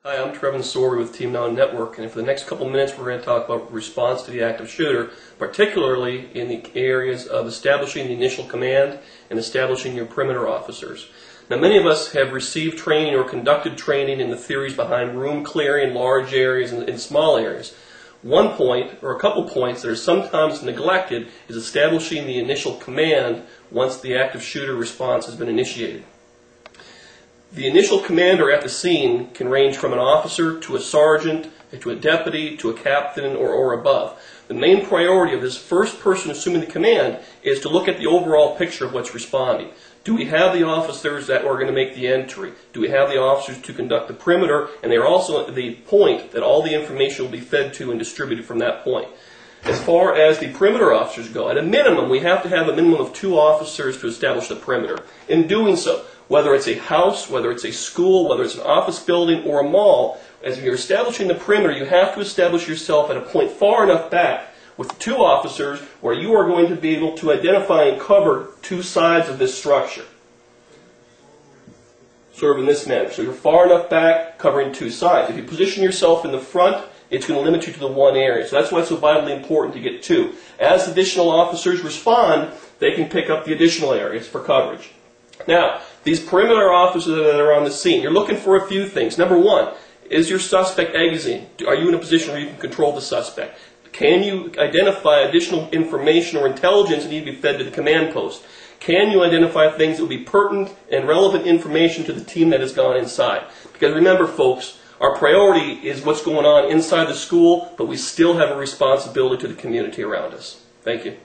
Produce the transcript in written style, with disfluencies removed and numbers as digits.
Hi, I'm Trevin Sorby with Team Now Network, and for the next couple minutes we're going to talk about response to the active shooter, particularly in the areas of establishing the initial command and establishing your perimeter officers. Now, many of us have received training or conducted training in the theories behind room clearing, large areas, and small areas. One point, or a couple points, that are sometimes neglected is establishing the initial command once the active shooter response has been initiated. The initial commander at the scene can range from an officer to a sergeant, to a deputy, to a captain, or above. The main priority of this first person assuming the command is to look at the overall picture of what's responding. Do we have the officers that are going to make the entry? Do we have the officers to conduct the perimeter? And they're also at the point that all the information will be fed to and distributed from that point. As far as the perimeter officers go, at a minimum, we have to have a minimum of 2 officers to establish the perimeter. In doing so, whether it's a house, whether it's a school, whether it's an office building, or a mall, as you're establishing the perimeter, you have to establish yourself at a point far enough back with 2 officers where you are going to be able to identify and cover 2 sides of this structure. Sort of in this manner. So you're far enough back, covering 2 sides. If you position yourself in the front, it's going to limit you to the one area. So that's why it's so vitally important to get 2. As additional officers respond, they can pick up the additional areas for coverage. Now, these perimeter officers that are on the scene, you're looking for a few things. Number 1, is your suspect exiting? Are you in a position where you can control the suspect? Can you identify additional information or intelligence that need to be fed to the command post? Can you identify things that will be pertinent and relevant information to the team that has gone inside? Because remember, folks, our priority is what's going on inside the school, but we still have a responsibility to the community around us. Thank you.